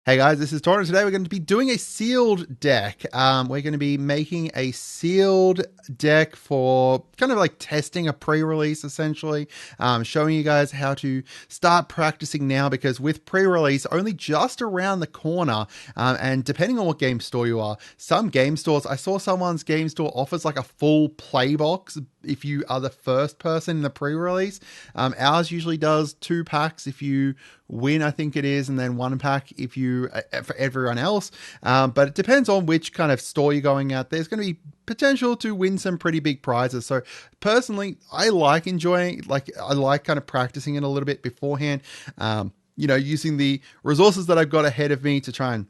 Hey guys, this is Tauna. Today we're going to be doing a sealed deck. We're going to be making a sealed deck for kind of like testing a pre-release essentially, showing you guys how to start practicing now because with pre-release only just around the corner, and depending on what game store you are, some game stores, I saw someone's game store offers like a full play box if you are the first person in the pre-release. Ours usually does 2 packs if you win, I think it is, and then 1 pack if you for everyone else. But it depends on which kind of store you're going at. There's going to be potential to win some pretty big prizes. So personally, I like enjoying, I like kind of practicing it a little bit beforehand. Using the resources that I've got ahead of me to try and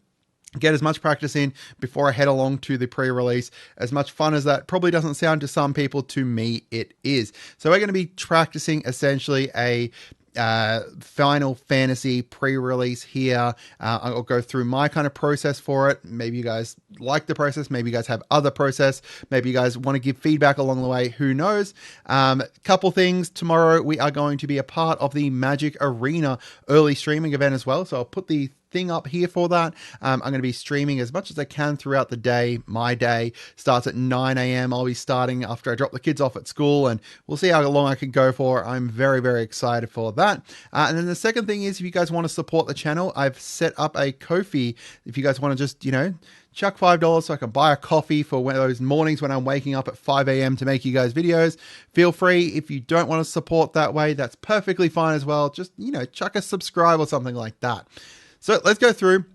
get as much practice in before I head along to the pre-release. As much fun as that probably doesn't sound to some people, to me it is. So we're going to be practicing essentially a Final Fantasy pre-release here. I'll go through my kind of process for it. Maybe you guys like the process. Maybe you guys have other process. Maybe you guys want to give feedback along the way. Who knows? Couple things. Tomorrow we are going to be a part of the Magic Arena early streaming event as well. So I'll put the thing up here for that. I'm going to be streaming as much as I can throughout the day. My day starts at 9 a.m. I'll be starting after I drop the kids off at school, and we'll see how long I can go for. I'm very, very excited for that. And then the second thing is, if you guys want to support the channel, I've set up a Ko-fi. If you guys want to just, chuck $5 so I can buy a coffee for one of those mornings when I'm waking up at 5 a.m. to make you guys videos. Feel free. If you don't want to support that way, that's perfectly fine as well. Just, chuck a subscribe or something like that. So let's go through.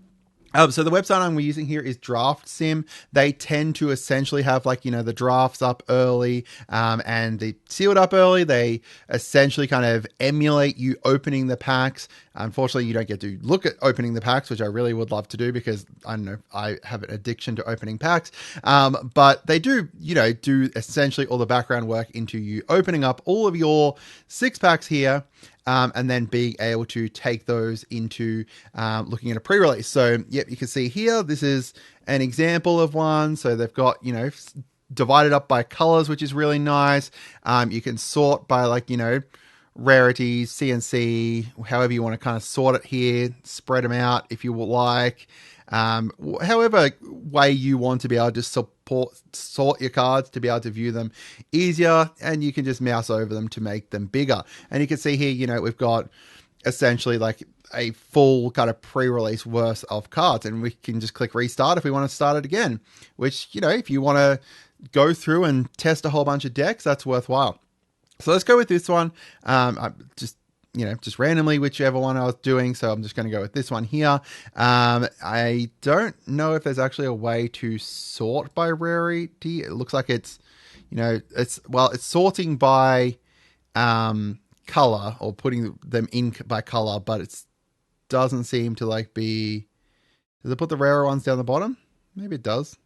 So the website I'm using here is Draft Sim. They tend to essentially have the drafts up early, and they sealed up early. They essentially kind of emulate you opening the packs. Unfortunately, you don't get to look at opening the packs, which I really would love to do because I don't know, I have an addiction to opening packs. But they do, do essentially all the background work into you opening up all of your 6 packs here. And then being able to take those into looking at a pre-release. So, yep, you can see here, this is an example of one. So they've got, divided up by colors, which is really nice. You can sort by rarities, CNC, however you want to kind of sort it here, spread them out if you would like. However way you want to be able to sort your cards to be able to view them easier, and you can just mouse over them to make them bigger. And you can see here, we've got essentially a full kind of pre-release worth of cards, and we can just click restart if we want to start it again, which, if you want to go through and test a whole bunch of decks, that's worthwhile. So let's go with this one. Just randomly, whichever one I was doing. So I'm just going to go with this one here. I don't know if there's actually a way to sort by rarity. It looks like it's sorting by color, or putting them in by color, but it doesn't seem to does it put the rarer ones down the bottom? Maybe it does.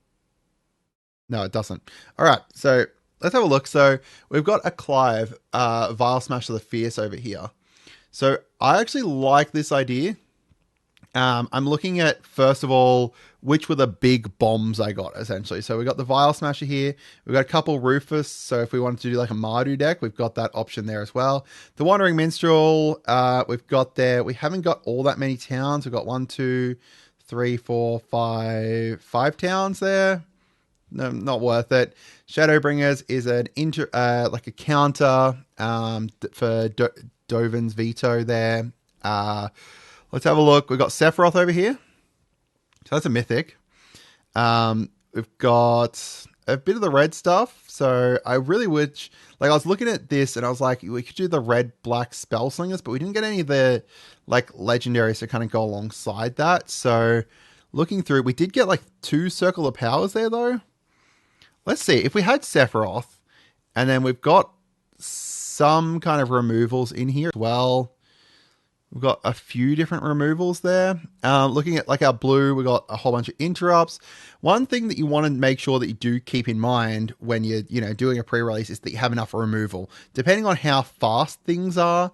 No, it doesn't. All right. So let's have a look. So we've got a Clive, Vile Smash of the Fierce over here. So I actually like this idea. I'm looking at, first of all, which were the big bombs I got, essentially. So we got the Vile Smasher here. We've got a couple Rufus. So if we wanted to do a Mardu deck, we've got that option there as well. The Wandering Minstrel, we've got there. We haven't got all that many towns. We've got 1, 2, 3, 4, 5 towns there. No, not worth it. Shadowbringers is an a counter for Dovin's Veto there. Let's have a look. We've got Sephiroth over here. So that's a mythic. We've got a bit of the red stuff. So I really wish, I was looking at this and I was like, we could do the red-black spell slingers, but we didn't get any of the legendaries to kind of go alongside that. So looking through, we did get 2 Circle of Powers there though. Let's see if we had Sephiroth, and then we've got some kind of removals in here as well. We've got a few different removals there. Looking at our blue, we've got a whole bunch of interrupts. One thing that you want to make sure that you do keep in mind when you're, doing a pre-release is that you have enough removal. Depending on how fast things are,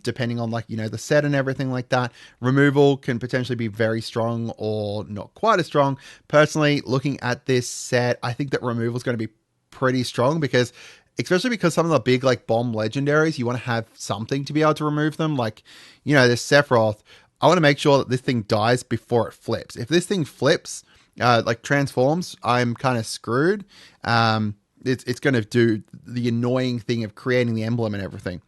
depending on the set and everything like that, removal can potentially be very strong or not quite as strong. Personally, looking at this set, I think that removal is going to be pretty strong especially because some of the big bomb legendaries, you want to have something to be able to remove them. This Sephiroth, I want to make sure that this thing dies before it flips. If this thing flips, like transforms, I'm kind of screwed. It's going to do the annoying thing of creating the emblem and everything.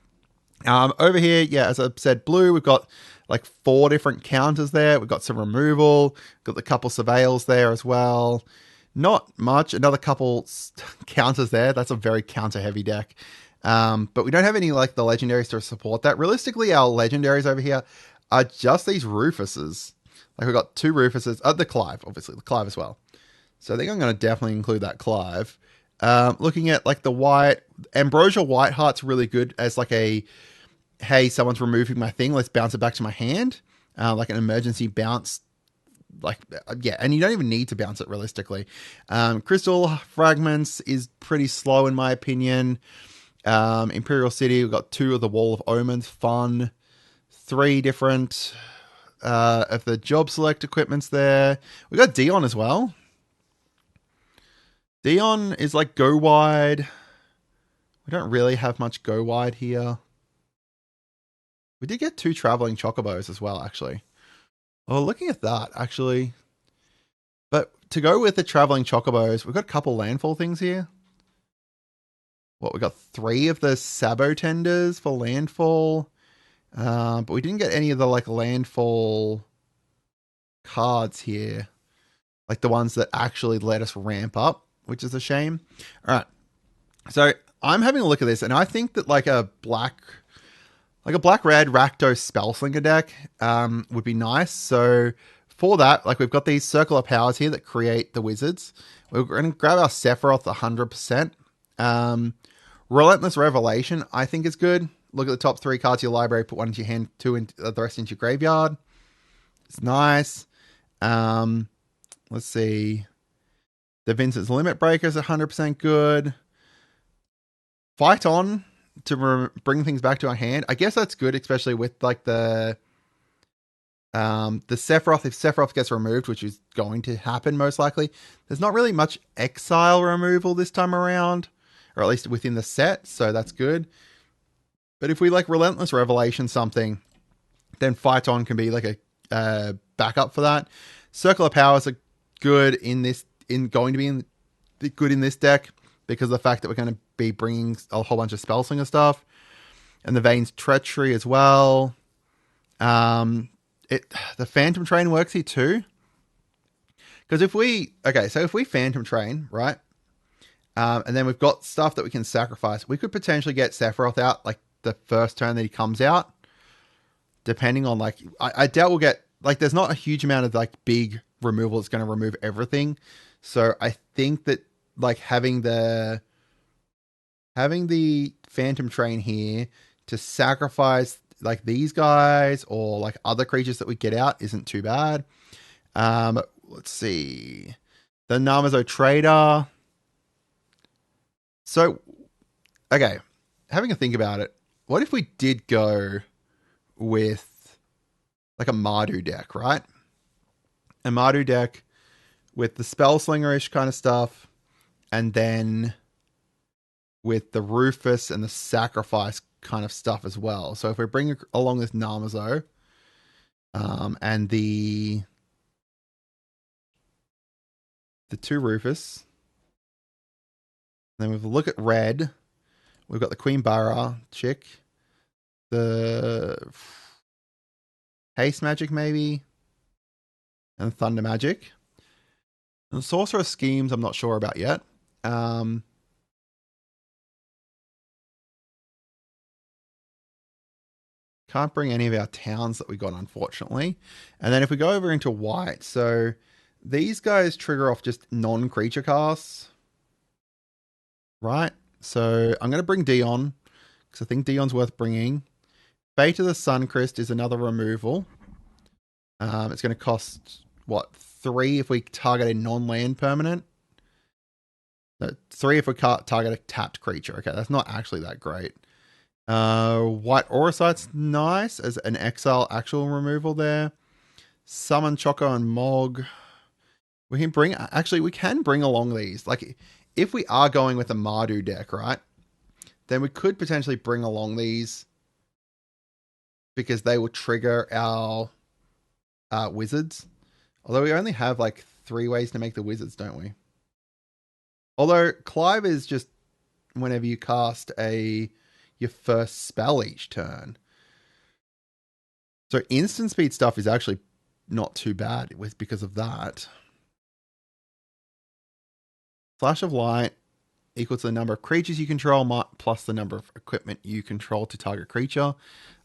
Over here, yeah, as I said, blue, we've got like 4 different counters there. We've got some removal, got the couple surveils there as well. Not much, another couple counters there. That's a very counter-heavy deck. But we don't have any like the legendaries to support that. Realistically, our legendaries over here are just these Rufuses. Like we've got 2 Rufuses. The Clive, obviously, the Clive as well. So I think I'm going to definitely include that Clive. Looking at like the white, Ambrosia Whiteheart's really good as like a, hey, someone's removing my thing, let's bounce it back to my hand. Like an emergency bounce. Like, yeah, and you don't even need to bounce it realistically. Crystal Fragments is pretty slow in my opinion. Imperial City, we've got 2 of the Wall of Omens, fun. 3 different of the job select equipments there. We got Dion as well. Dion is like go wide. We don't really have much go wide here. We did get 2 traveling chocobos as well, actually. Oh, looking at that, actually. But to go with the traveling chocobos, we've got a couple landfall things here. What, we got 3 of the Sabo tenders for landfall. But we didn't get any of the like landfall cards here. Like the ones that actually let us ramp up, which is a shame. All right. So I'm having a look at this, and I think that like a black red Rakdos Spellslinger deck would be nice. So for that, like we've got these circular powers here that create the wizards. We're going to grab our Sephiroth 100%. Relentless Revelation, I think is good. Look at the top 3 cards of your library, put 1 into your hand, 2 into the rest into your graveyard. It's nice. Let's see. The Vincent's Limit Breaker is 100% good. Fight On to bring things back to our hand. I guess that's good, especially with like the Sephiroth. If Sephiroth gets removed, which is going to happen most likely, there's not really much exile removal this time around, or at least within the set, so that's good. But if we like Relentless Revelation something, then Fight On can be like a backup for that. Circular Powers are good in this, good in this deck because of the fact that we're going to be bringing a whole bunch of Spellslinger stuff, and the Vein's Treachery as well. The Phantom Train works here too. Because if we Phantom Train, right? And then we've got stuff that we can sacrifice. We could potentially get Sephiroth out like the first turn that he comes out. Depending on like, I doubt we'll get, like there's not a huge amount of like big removal that's going to remove everything. So I think that like having the Phantom Train here to sacrifice like these guys or like other creatures that we get out isn't too bad. Let's see. The Namazo Trader. So, okay. Having a think about it. What if we did go with like a Mardu deck, right? A Mardu deck with the Spellslinger-ish kind of stuff, and then with the Rufus and the Sacrifice kind of stuff as well. So if we bring along this Namazo, and the 2 Rufus, then we look at red, we've got the Queen Barra chick, the Haste Magic maybe, and Thunder Magic. And Sorcerer Schemes I'm not sure about yet. Can't bring any of our towns that we got, unfortunately. And then if we go over into white, so these guys trigger off just non-creature casts. Right? So I'm going to bring Dion, because I think Dion's worth bringing. Fate of the Suncrest is another removal. It's going to cost, what, 3 if we target a non-land permanent? No, 3 if we target a tapped creature. Okay, that's not actually that great. White Auracite's nice as an exile actual removal there. Summon Choco and Mog. We can bring along these. Like, if we are going with a Mardu deck, right? Then we could potentially bring along these because they will trigger our wizards. Although we only have like 3 ways to make the wizards, don't we? Although Clive is just whenever you cast your first spell each turn. So instant speed stuff is actually not too bad because of that. Flash of light equal to the number of creatures you control plus the number of equipment you control to target creature.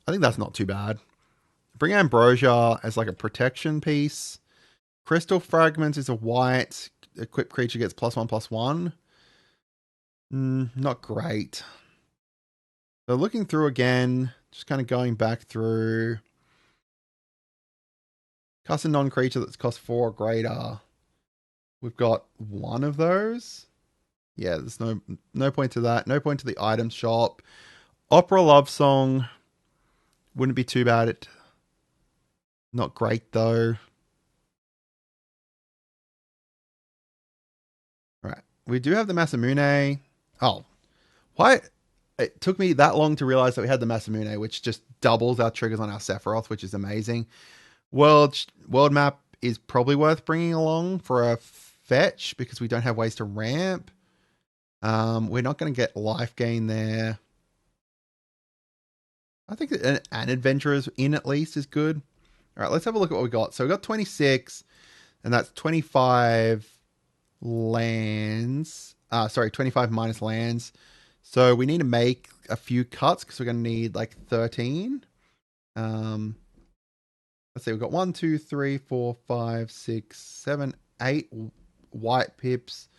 I think that's not too bad. Bring Ambrosia as like a protection piece. Crystal Fragments is a white. Equipped creature gets +1/+1. Not great. So looking through again, just kind of going back through. Cast a non-creature that's cost 4 or greater. We've got one of those. Yeah, there's no point to that. No point to the item shop. Opera Love Song wouldn't be too bad. Not great though. All right, we do have the Masamune. Oh, why? It took me that long to realize that we had the Masamune, which just doubles our triggers on our Sephiroth, which is amazing. World map is probably worth bringing along for a fetch because we don't have ways to ramp. We're not going to get life gain there. I think that an adventurer's in at least is good. All right, let's have a look at what we got. So we got 26, and that's 25 lands. 25 minus lands. So we need to make a few cuts because we're going to need like 13. Let's see, we've got 1, 2, 3, 4, 5, 6, 7, 8 white pips,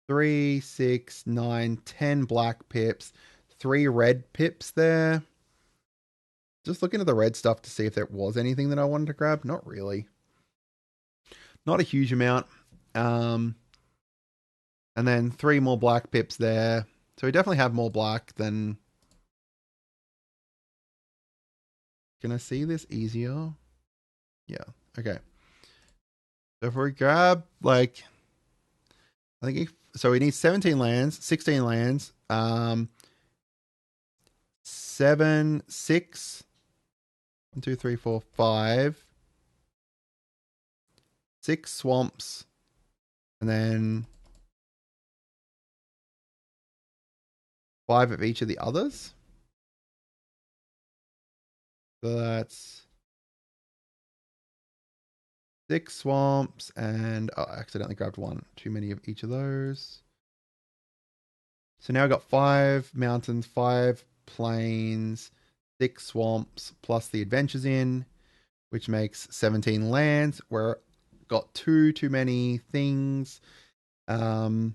3, 6, 9, 10 black pips, 3 red pips there. Just looking at the red stuff to see if there was anything that I wanted to grab. Not really. Not a huge amount. And then 3 more black pips there. So we definitely have more black than... Can I see this easier? Yeah. Okay. So if we grab like... I think so we need 17 lands, 16 lands, 7, 6, 1, 2, 3, 4, 5, 6 swamps, and then 5 of each of the others. So that's 6 swamps, and I accidentally grabbed 1. Too many of each of those. So now I've got 5 mountains, 5 plains, 6 swamps, plus the adventures in, which makes 17 lands. We're got too many things. Sephiroth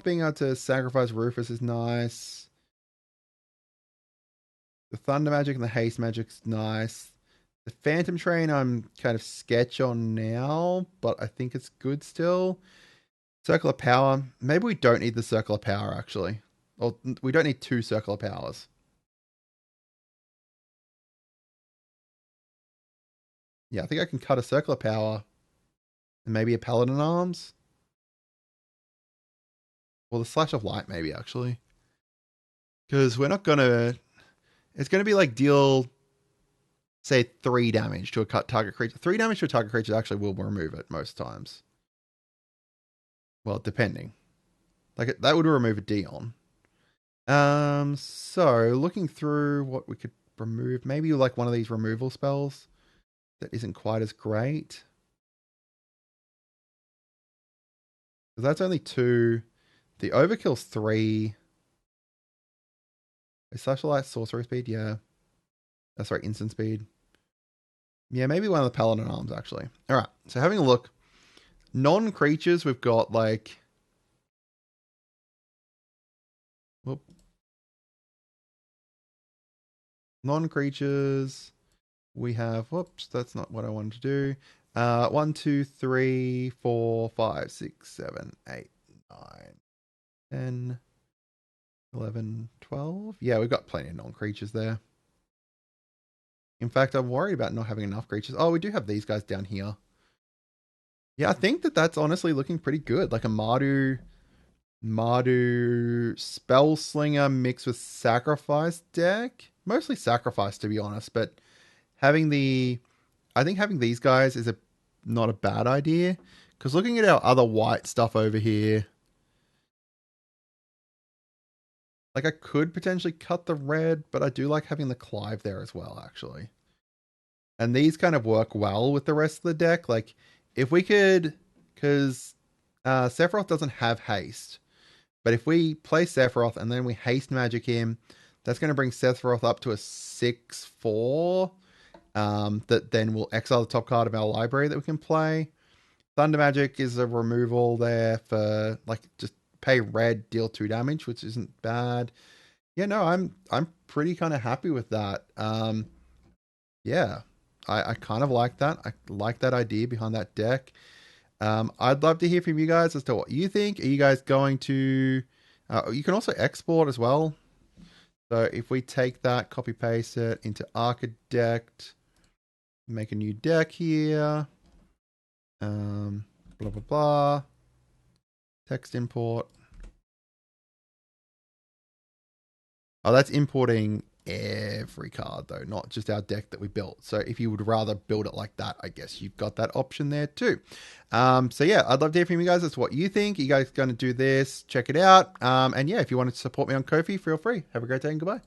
being able to sacrifice Rufus is nice. The Thunder Magic and the Haste Magic's nice. The Phantom Train I'm kind of sketch on now, but I think it's good still. Circle of Power. Maybe we don't need the Circle of Power, actually. Or we don't need 2 Circle of Powers. Yeah, I think I can cut a Circle of Power. And maybe a Paladin Arms. Well, the Slash of Light, maybe, actually. Because we're not going to... It's going to be like deal, say, 3 damage to a target creature. 3 damage to a target creature actually will remove it most times. Well, depending. Like, that would remove a Dion. So, looking through what we could remove. Maybe like one of these removal spells that isn't quite as great. Because that's only 2. The Overkill's 3. Is Slash of Light sorcery speed? Yeah. That's right, instant speed. Yeah, maybe one of the Paladin Arms, actually. All right, so having a look. Non-creatures, we've got like... Whoop. Non-creatures, we have... Whoops, that's not what I wanted to do. 1, 2, 3, 4, 5, 6, 7, 8, 9, 10, 11, 12. Yeah, we've got plenty of non-creatures there. In fact, I'm worried about not having enough creatures. Oh, we do have these guys down here. Yeah, I think that's honestly looking pretty good. Like a Mardu Spellslinger mixed with Sacrifice deck. Mostly Sacrifice, to be honest, but having the, I think having these guys is a not a bad idea. Because looking at our other white stuff over here, like I could potentially cut the red, but I do like having the Clive there as well, actually. And these kind of work well with the rest of the deck. Like if we could, because Sephiroth doesn't have haste, but if we play Sephiroth and then we haste magic him, that's going to bring Sephiroth up to a 6/4. That then will exile the top card of our library that we can play. Thunder Magic is a removal there for like just pay red, deal 2 damage, which isn't bad. Yeah, no, I'm pretty kind of happy with that. Yeah, I kind of like that. I like that idea behind that deck. I'd love to hear from you guys as to what you think. Are you guys going to? You can also export as well. So if we take that, copy paste it into Architect, make a new deck here. Blah blah blah. Text import. Oh, that's importing every card though, not just our deck that we built. So if you would rather build it like that, I guess you've got that option there too. So yeah, I'd love to hear from you guys as to what you think. You guys going to do this? Check it out. And yeah, if you want to support me on Ko-fi, feel free. Have a great day and goodbye.